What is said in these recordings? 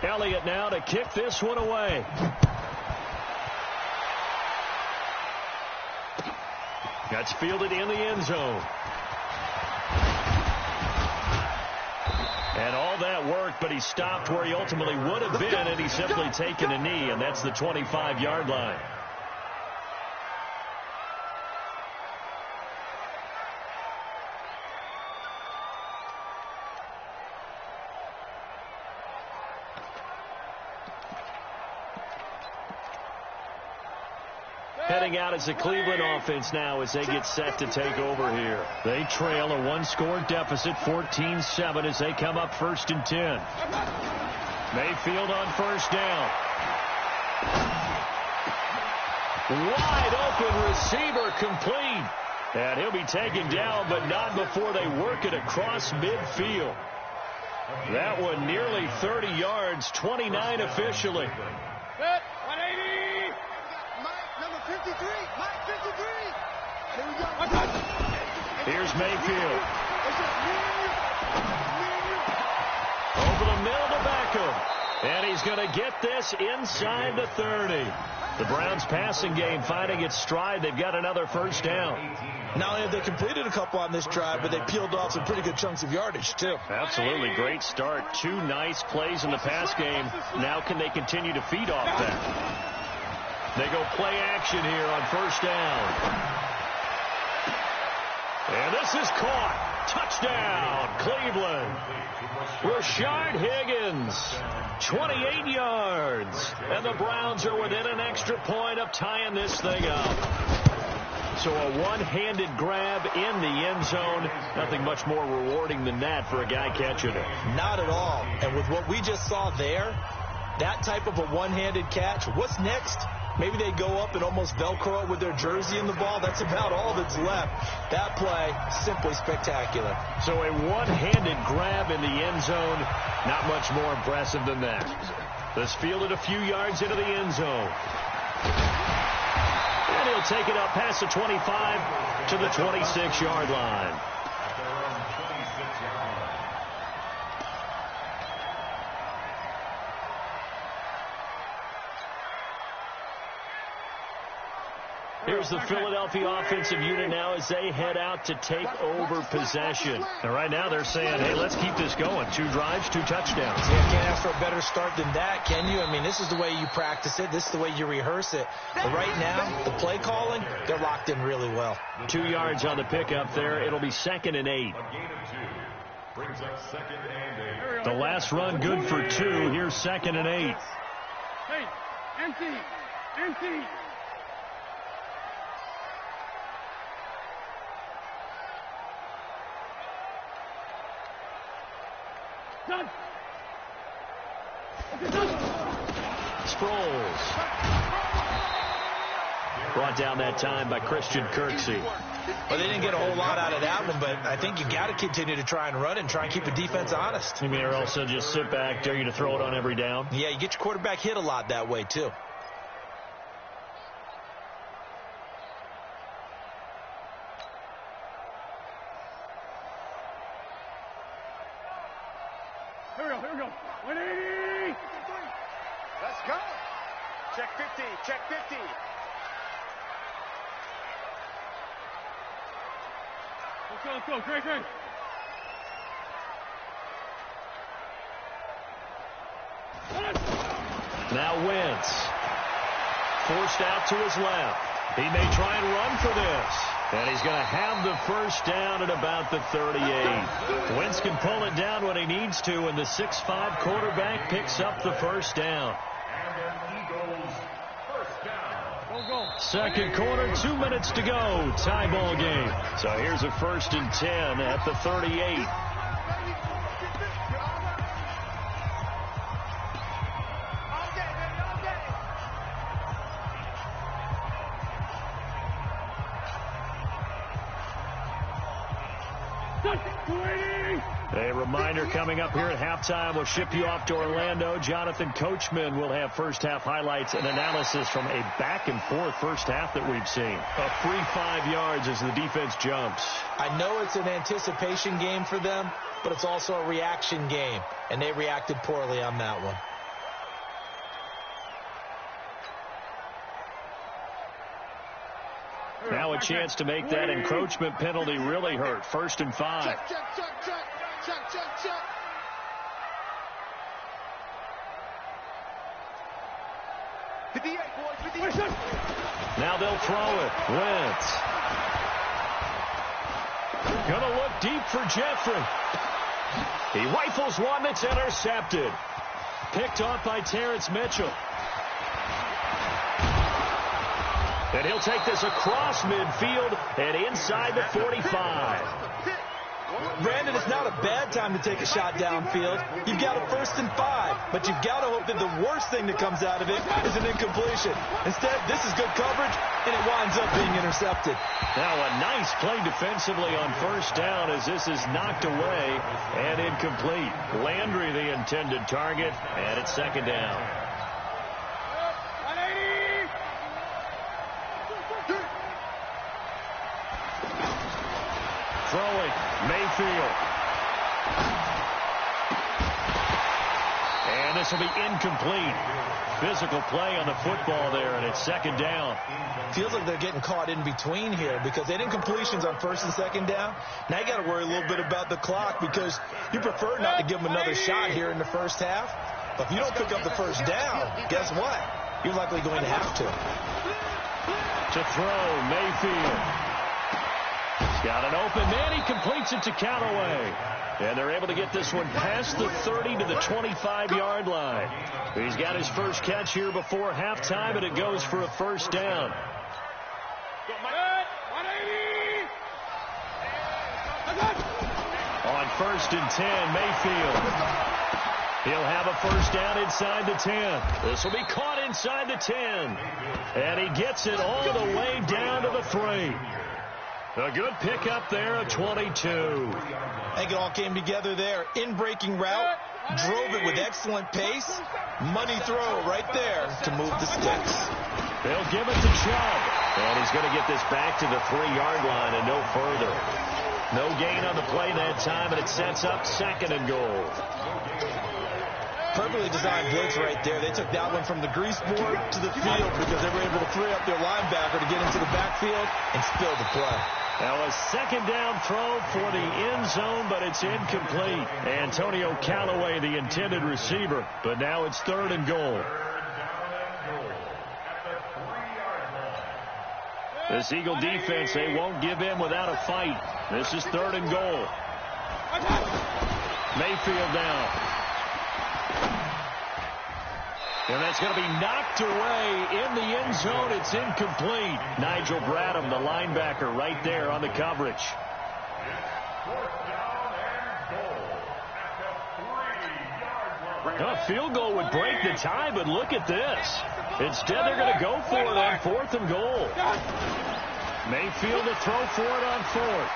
Elliott now to kick this one away. That's fielded in the end zone. And all that work, but he stopped where he ultimately would have been, and he's simply taken a knee, and that's the 25-yard line. Heading out as the Cleveland offense now as they get set to take over here. They trail a one-score deficit, 14-7, as they come up 1st and 10. Mayfield on first down. Wide open receiver complete. And he'll be taken down, but not before they work it across midfield. That one nearly 30 yards, 29 officially. 53, Mike 53. Here we go. Here's Mayfield. Over the middle to Beckham. And he's going to get this inside the 30. The Browns passing game finding its stride. They've got another first down. Not only have they completed a couple on this drive, but they peeled off some pretty good chunks of yardage, too. Absolutely great start. 2 nice plays in the pass game. Now can they continue to feed off that? They go play action here on first down. And this is caught. Touchdown, Cleveland. Rashard Higgins, 28 yards. And the Browns are within an extra point of tying this thing up. So a one-handed grab in the end zone. Nothing much more rewarding than that for a guy catching it. Not at all. And with what we just saw there, that type of a one-handed catch, what's next? Maybe they go up and almost Velcro it with their jersey in the ball. That's about all that's left. That play, simply spectacular. So a one-handed grab in the end zone, not much more impressive than that. This fielded a few yards into the end zone. And he'll take it up past the 25 to the 26-yard line. Here's the Philadelphia offensive unit now as they head out to take over possession. And right now they're saying, hey, let's keep this going. 2 drives, 2 touchdowns. Yeah, can't ask for a better start than that, can you? I mean, this is the way you practice it. This is the way you rehearse it. But right now, the play calling, they're locked in really well. 2 yards on the pickup there. It'll be 2nd and 8. The last run good for 2. Here's 2nd and 8. Hey, empty. Sproles. Brought down that time by Christian Kirksey. Well, they didn't get a whole lot out of that one, but I think you got to continue to try and run and try and keep the defense honest. You mean or also just sit back, dare you to throw it on every down? Yeah, you get your quarterback hit a lot that way, too. Here we go. 180. Let's go. Check 50. Let's go. Great. Now Wentz. Forced out to his left. He may try and run for this. And he's going to have the first down at about the 38. Wentz can pull it down when he needs to, and the 6'5" quarterback picks up the first down. Second quarter, 2 minutes to go. Tie ball game. So here's a 1st and 10 at the 38. A reminder coming up here at halftime. We'll ship you off to Orlando. Jonathan Coachman will have first-half highlights and analysis from a back-and-forth first half that we've seen. A free 5 yards as the defense jumps. I know it's an anticipation game for them, but it's also a reaction game, and they reacted poorly on that one. a chance to make that encroachment penalty really hurt. 1st and 5. Check, check, check, check, check, check, check. Now they'll throw it. Wentz. Gonna look deep for Jeffrey. He rifles one that's intercepted. Picked off by Terrence Mitchell. And he'll take this across midfield and inside the 45. Brandon, it's not a bad time to take a shot downfield. You've got a 1st and 5, but you've got to hope that the worst thing that comes out of it is an incompletion. Instead, this is good coverage, and it winds up being intercepted. Now a nice play defensively on 1st down as this is knocked away and incomplete. Landry the intended target, and it's 2nd down. Throwing, Mayfield. And this will be incomplete. Physical play on the football there, and it's 2nd down. Feels like they're getting caught in between here because they had incompletions on 1st and 2nd down. Now you got to worry a little bit about the clock because you prefer not to give them another shot here in the 1st half. But if you don't pick up the 1st down, guess what? You're likely going to have to. To throw, Mayfield. He's got an open man. He completes it to Callaway. And they're able to get this one past the 30 to the 25-yard line. He's got his first catch here before halftime, and it goes for a 1st down. On 1st and 10, Mayfield. He'll have a 1st down inside the 10. This will be caught inside the 10. And he gets it all the way down to the 3. A good pickup there of 22. I think it all came together there. In-breaking route, drove it with excellent pace. Money throw right there to move the sticks. They'll give it to Chubb. And he's going to get this back to the 3-yard line and no further. No gain on the play that time, and it sets up 2nd and goal. Perfectly designed blitz right there. They took that one from the grease board to the field because they were able to free up their linebacker to get into the backfield and spill the play. Now a 2nd down throw for the end zone, but it's incomplete. Antonio Callaway, the intended receiver, but now it's 3rd and goal. This Eagle defense, they won't give in without a fight. This is 3rd and goal. Mayfield down. And that's going to be knocked away in the end zone. It's incomplete. Nigel Bradham, the linebacker, right there on the coverage. A field goal would break the tie, but look at this. Instead, they're going to go for it on 4th and goal. Mayfield to throw for it on 4th.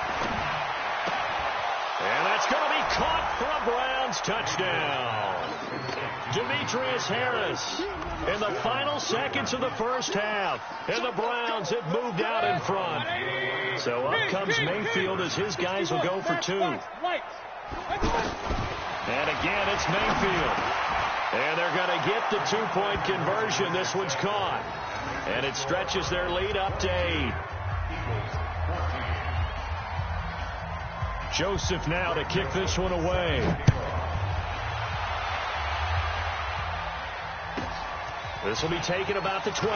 And that's going to be caught for a Browns touchdown. Demetrius Harris in the final seconds of the 1st half. And the Browns have moved out in front. So up comes Mayfield as his guys will go for 2. And again, it's Mayfield. And they're going to get the 2-point conversion. This one's caught. And it stretches their lead up to 8. Joseph now to kick this one away. This will be taken about the 12.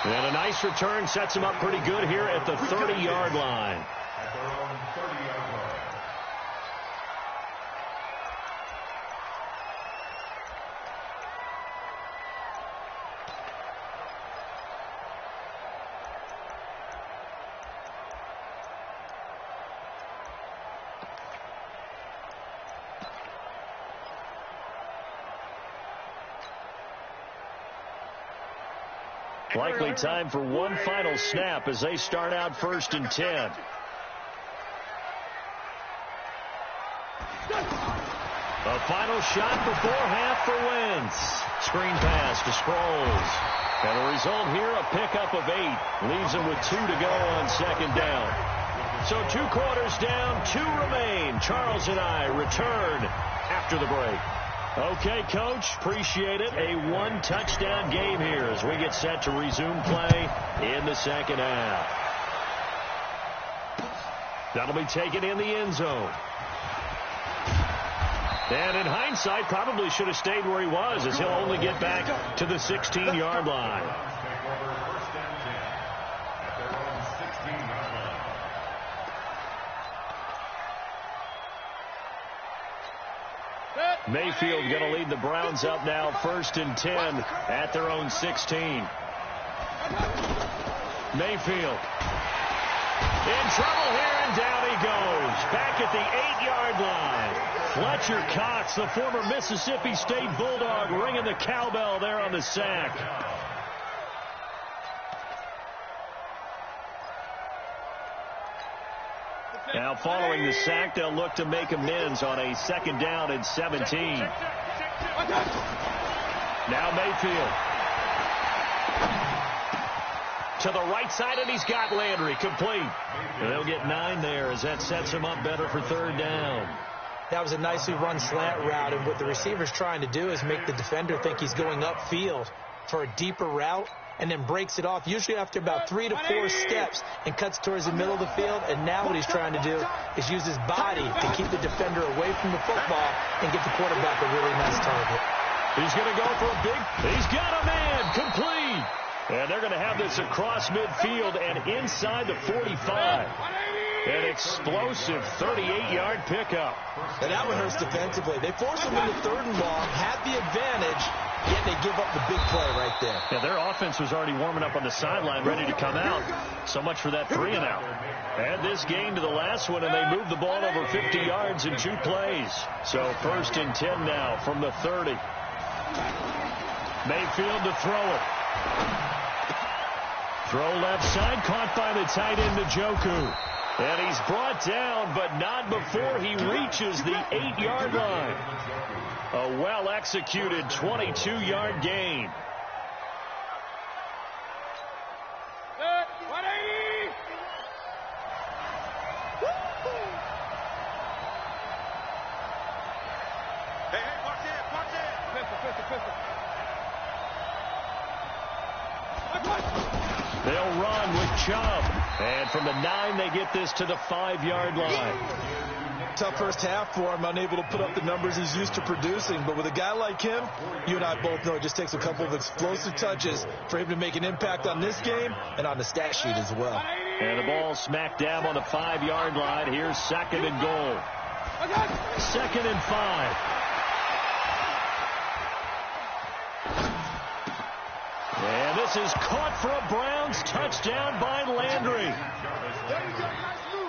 And a nice return sets him up pretty good here at the 30-yard line. Likely time for one final snap as they start out 1st and 10. A final shot before half for Wentz. Screen pass to Sproles. And the result here, a pickup of 8. Leaves them with 2 to go on 2nd down. So 2 quarters down, 2 remain. Charles and I return after the break. Okay, Coach, appreciate it. A one-touchdown game here as we get set to resume play in the second half. That'll be taken in the end zone. And in hindsight, probably should have stayed where he was, as he'll only get back to the 16-yard line. Mayfield going to lead the Browns up now, 1st and 10 at their own 16. Mayfield in trouble here, and down he goes. Back at the 8-yard line. Fletcher Cox, the former Mississippi State Bulldog, ringing the cowbell there on the sack. Now following the sack, they'll look to make amends on a 2nd down and 17. Now Mayfield to the right side, and he's got Landry complete. And they'll get 9 there as that sets him up better for 3rd down. That was a nicely run slant route, and what the receiver's trying to do is make the defender think he's going upfield for a deeper route, and then breaks it off, usually after about 3 to 4 steps, and cuts towards the middle of the field. And now what he's trying to do is use his body to keep the defender away from the football and get the quarterback a really nice target. He's going to go for a big. He's got a man complete. And they're going to have this across midfield and inside the 45. An explosive 38-yard pickup. And that one hurts defensively. They force him into 3rd and long, had the advantage, yet they give up the big play right there. Yeah, their offense was already warming up on the sideline, ready to come out. So much for that 3-and-out. Add this game to the last one, and they moved the ball over 50 yards in 2 plays. So 1st and 10 now from the 30. Mayfield to throw it. Throw left side, caught by the tight end Njoku. And he's brought down, but not before he reaches the 8-yard line. A well-executed 22-yard gain. They'll run with Chubb. And from the 9, they get this to the 5-yard line. Tough first half for him, unable to put up the numbers he's used to producing. But with a guy like him, you and I both know it just takes a couple of explosive touches for him to make an impact on this game and on the stat sheet as well. And the ball smack dab on the 5-yard line. Here's 2nd and goal. 2nd and 5. And this is caught for a Browns touchdown by Landry.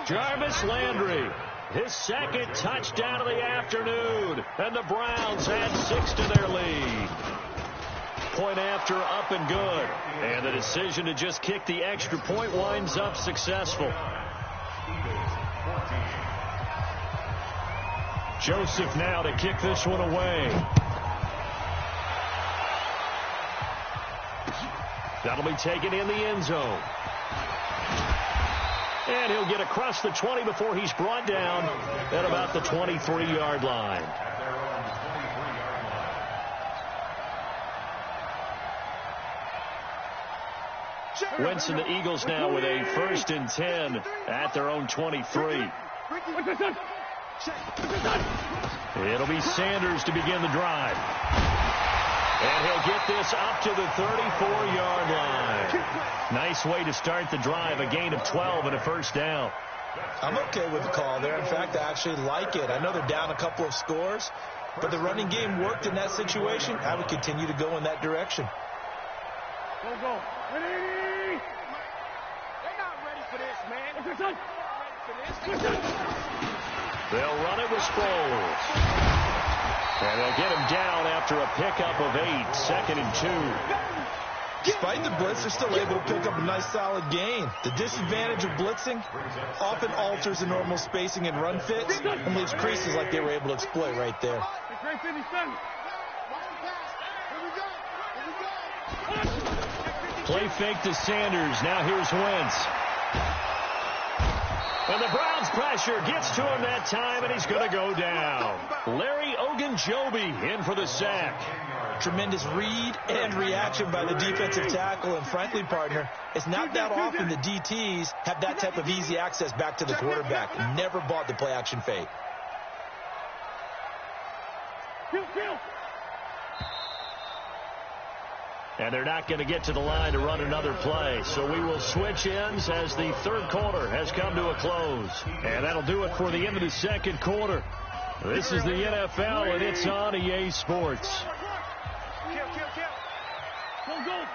Jarvis Landry, his 2nd touchdown of the afternoon. And the Browns add 6 to their lead. Point after, up and good. And the decision to just kick the extra point winds up successful. Joseph now to kick this one away. That'll be taken in the end zone. And he'll get across the 20 before he's brought down at about the 23-yard line. Wentz and the Eagles now with a 1st and 10 at their own 23. It'll be Sanders to begin the drive. And he'll get this up to the 34-yard line. Nice way to start the drive, a gain of 12 and a 1st down. I'm okay with the call there. In fact, I actually like it. I know they're down a couple of scores, but the running game worked in that situation. I would continue to go in that direction. Go. Ready? They're not ready for this, man. They're not ready for this. They'll run it with Sproles. And they'll get him down after a pickup of 8, 2nd and 2. Despite the blitz, they're still able to pick up a nice solid gain. The disadvantage of blitzing often alters the normal spacing and run fits and leaves creases like they were able to exploit right there. Play fake to Sanders. Now here's Wentz. And the Browns pressure gets to him that time, and he's going to go down. Larry Ogunjobi in for the sack. Tremendous read and reaction by the defensive tackle. And frankly, partner, it's not that often the DTs have that type of easy access back to the quarterback. Never bought the play action fake. And they're not going to get to the line to run another play. So we will switch ends as the third quarter has come to a close. And that'll do it for the end of the second quarter. This is the NFL, and it's on EA Sports. Go, go.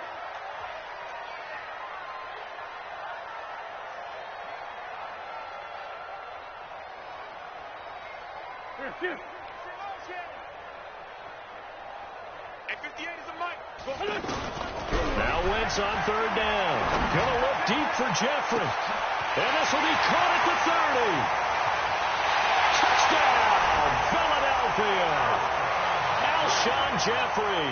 Here. Now Wentz on third down. Going to look deep for Jeffrey. And this will be caught at the 30. Touchdown, Philadelphia. Alshon Jeffrey.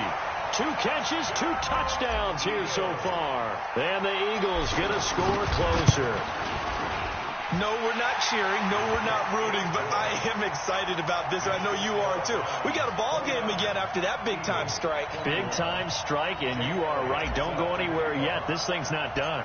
2 catches, 2 touchdowns here so far. And the Eagles get a score closer. No, we're not cheering. No, we're not rooting. But I am excited about this. I know you are, too. We got a ball game again after that big-time strike. Big-time strike, and you are right. Don't go anywhere yet. This thing's not done.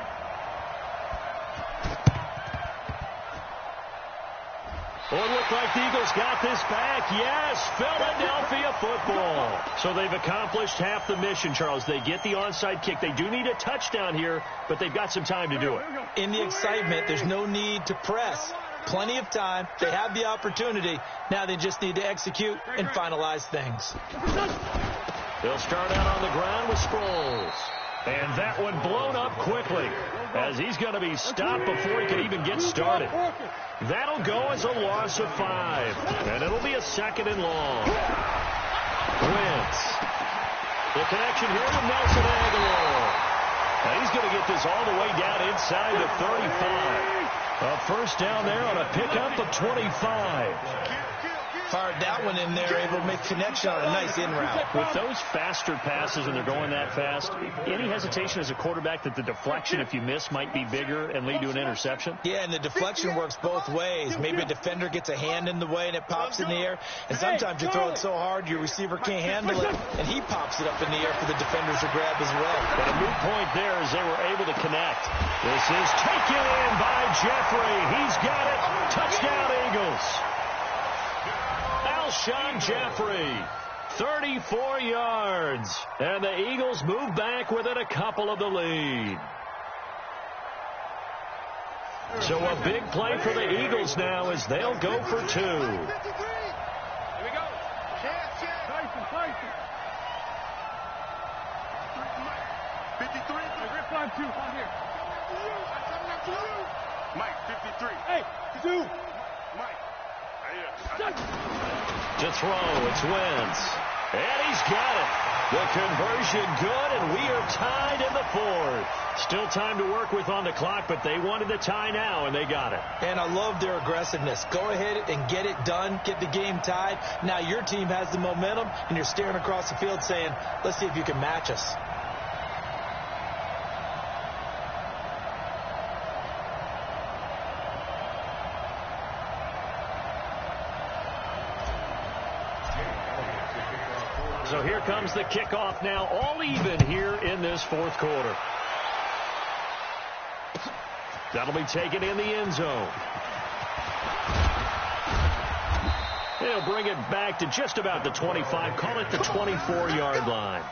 Oh, it looked like the Eagles got this back. Yes, Philadelphia football. So they've accomplished half the mission, Charles. They get the onside kick. They do need a touchdown here, but they've got some time to do it. In the excitement, there's no need to press. Plenty of time. They have the opportunity. Now they just need to execute and finalize things. They'll start out on the ground with Sproles. And that one blown up quickly as he's going to be stopped before he can even get started. That'll go as a loss of 5. And it'll be a 2nd and long. Wentz. The connection here with Nelson Aguilar. And he's going to get this all the way down inside the 35. A first down there on a pickup of 25. Fired that one in there, able to make connection on a nice in route. With those faster passes and they're going that fast, any hesitation as a quarterback that the deflection, if you miss, might be bigger and lead to an interception? Yeah, and the deflection works both ways. Maybe a defender gets a hand in the way and it pops in the air. And sometimes you throw it so hard your receiver can't handle it, and he pops it up in the air for the defenders to grab as well. But a moot point there as they were able to connect. This is taken in by Jeffrey. He's got it. Touchdown, Eagles. Alshon Jeffrey, 34 yards. And the Eagles move back within a couple of the lead. So a big play for the Eagles now as they'll go for 2. Here we go. Tyson. 53. Rip on 2. On here. Mike, 53. Hey, 2. Mike. To throw, it's Wentz. And he's got it. The conversion good, and we are tied in the 4th. Still time to work with on the clock, but they wanted the tie now, and they got it. And I love their aggressiveness. Go ahead and get it done. Get the game tied. Now your team has the momentum, and you're staring across the field saying, let's see if you can match us. So here comes the kickoff now, all even here in this 4th quarter. That'll be taken in the end zone. They'll bring it back to just about the 25, call it the 24-yard line.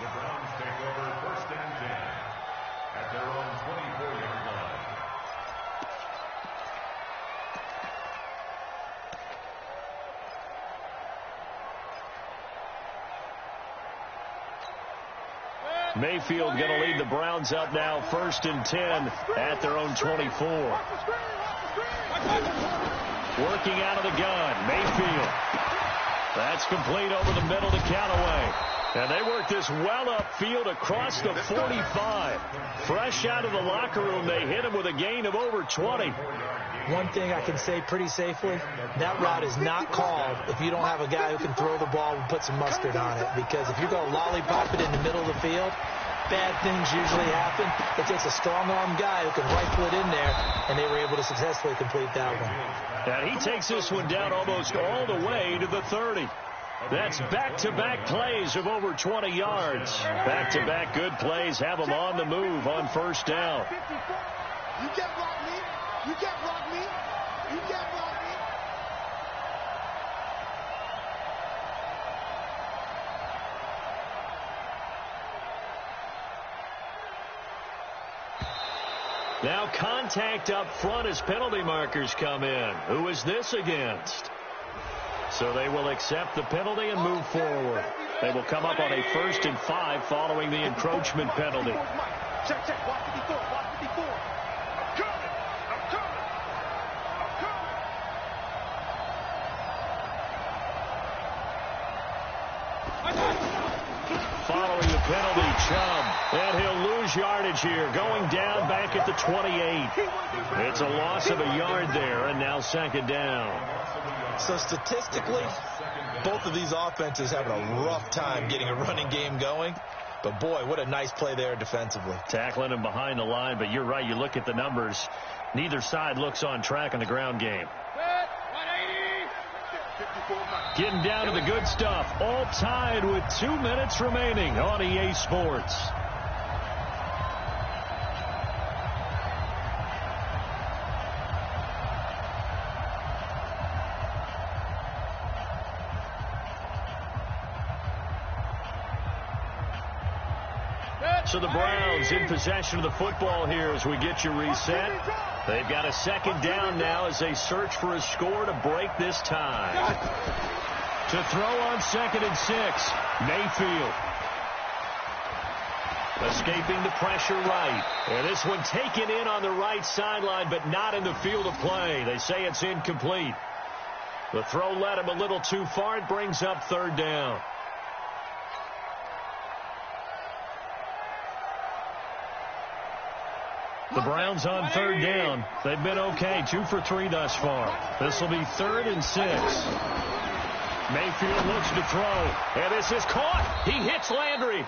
Mayfield going to lead the Browns up now, 1st and 10 at their own 24. Working out of the gun, Mayfield. That's complete over the middle to Callaway. And they work this well upfield across the 45. Fresh out of the locker room, they hit him with a gain of over 20. One thing I can say pretty safely, that route is not called if you don't have a guy who can throw the ball and put some mustard on it. Because if you're going to lollipop it in the middle of the field, bad things usually happen. It takes a strong-arm guy who can rifle it in there, and they were able to successfully complete that one. And he takes this one down almost all the way to the 30. That's back-to-back plays of over 20 yards. Back-to-back good plays have them on the move on first down. You can't block me. You can't block me. You can't block me. Now contact up front as penalty markers come in. Who is this against? So they will accept the penalty and move forward. They will come up on a 1st and 5 following the encroachment penalty. Check, check. Watch 54. Watch 54. I'm coming. I'm coming. I'm coming. Following the penalty, Chubb. And he'll lose yardage here, going down back at the 28. It's a loss of a yard there, and now 2nd down. So statistically, both of these offenses having a rough time getting a running game going. But, boy, what a nice play there defensively. Tackling him behind the line, but you're right. You look at the numbers. Neither side looks on track in the ground game. Getting down to the good stuff. All tied with 2 minutes remaining on EA Sports. So the Browns in possession of the football here as we get you reset. They've got a 2nd down now as they search for a score to break this tie. To throw on 2nd and 6, Mayfield. Escaping the pressure right. And this one taken in on the right sideline, but not in the field of play. They say it's incomplete. The throw led him a little too far. It brings up 3rd down. The Browns on 3rd down. They've been okay. 2 for 3 thus far. This will be 3rd and 6. Mayfield looks to throw. And this is caught. He hits Landry.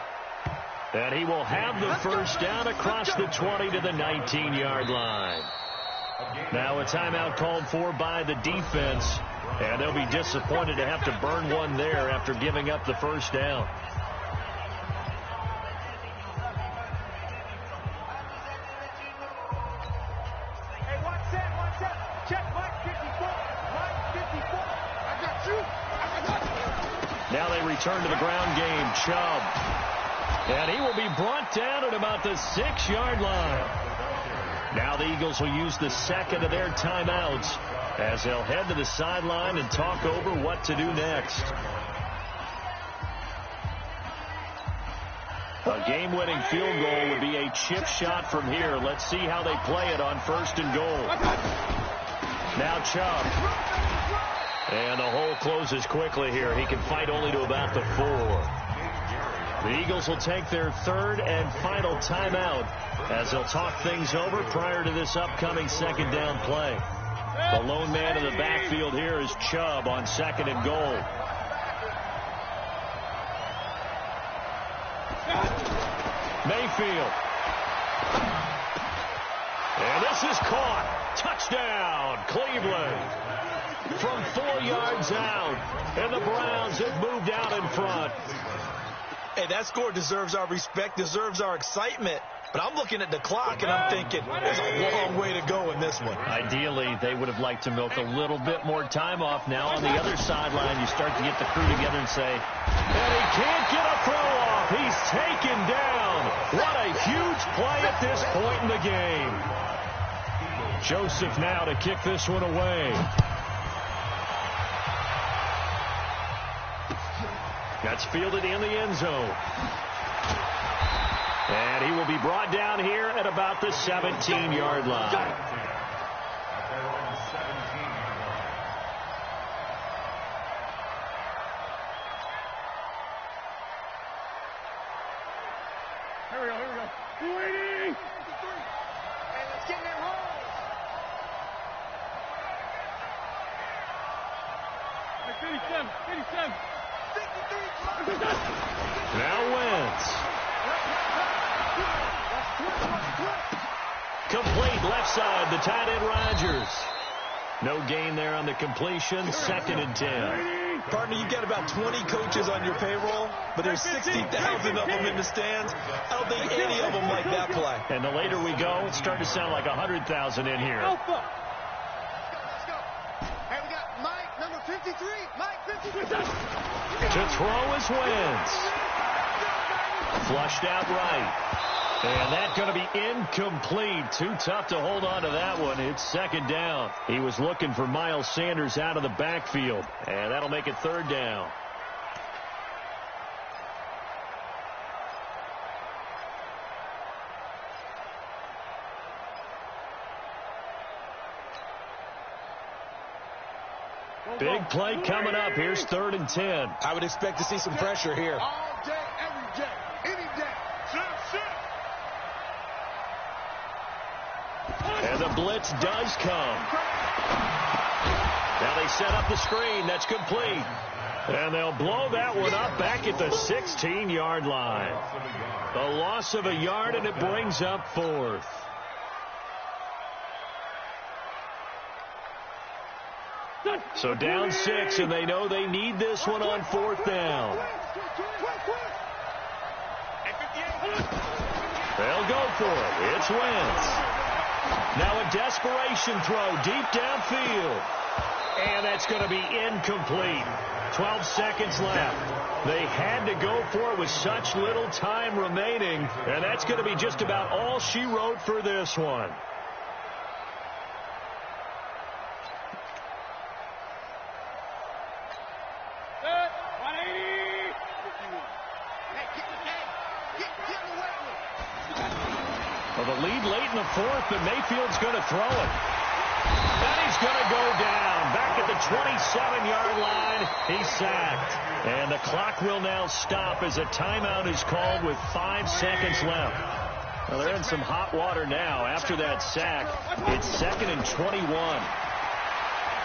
And he will have the 1st down across the 20 to the 19-yard line. Now a timeout called for by the defense. And they'll be disappointed to have to burn one there after giving up the 1st down. Now they return to the ground game. Chubb. And he will be brought down at about the 6-yard line. Now the Eagles will use the 2nd of their timeouts as they'll head to the sideline and talk over what to do next. A game-winning field goal would be a chip shot from here. Let's see how they play it on 1st and goal. Now Chubb. And the hole closes quickly here. He can fight only to about the 4. The Eagles will take their 3rd and final timeout as they'll talk things over prior to this upcoming 2nd down play. The lone man in the backfield here is Chubb on 2nd and goal. Mayfield. And this is caught. Touchdown, Cleveland. From 4 yards out, and the Browns have moved out in front. Hey, that score deserves our respect, deserves our excitement. But I'm looking at the clock, and I'm thinking there's a long way to go in this one. Ideally, they would have liked to milk a little bit more time off. Now on the other sideline, you start to get the crew together and say, and he can't get a throw off. He's taken down. What a huge play at this point in the game. Joseph now to kick this one away. That's fielded in the end zone. And he will be brought down here at about the 17-yard line. Here we go, here we go. 280! Hey, let's get in that roll. Hey, 57, 57. Now Wentz. Complete left side, the tight end Rodgers. No gain there on the completion, 2nd and 10. Partner, you've got about 20 coaches on your payroll, but there's 60,000 of them in the stands. I don't think any of them like that play. And the later we go, it's starting to sound like 100,000 in here. Let's go. Hey, we got Mike, number 53. Mike, 53. To throw is Wentz. Flushed out right. And that's going to be incomplete. Too tough to hold on to that one. It's 2nd down. He was looking for Miles Sanders out of the backfield. And that'll make it 3rd down. Big play coming up. Here's 3rd and 10. I would expect to see some pressure here. All day, every day, any day. And the blitz does come. Now they set up the screen. That's complete. And they'll blow that one up back at the 16-yard line. A loss of a yard, and it brings up 4th. So down 6, and they know they need this one on 4th down. They'll go for it. It's Wentz. Now a desperation throw deep downfield. And that's going to be incomplete. 12 seconds left. They had to go for it with such little time remaining. And that's going to be just about all she wrote for this one. Well, the lead late in the 4th, but Mayfield's going to throw it. And he's going to go down. Back at the 27-yard line, he's sacked. And the clock will now stop as a timeout is called with 5 seconds left. Well, they're in some hot water now. After that sack, it's 2nd and 21.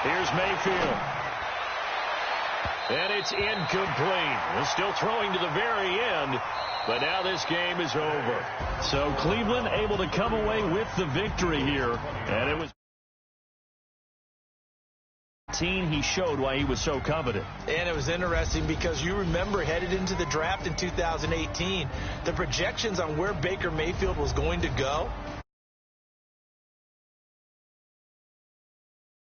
Here's Mayfield. And it's incomplete. They're still throwing to the very end. But now this game is over. So Cleveland able to come away with the victory here. And it was he showed why he was so coveted. And it was interesting because you remember headed into the draft in 2018, the projections on where Baker Mayfield was going to go,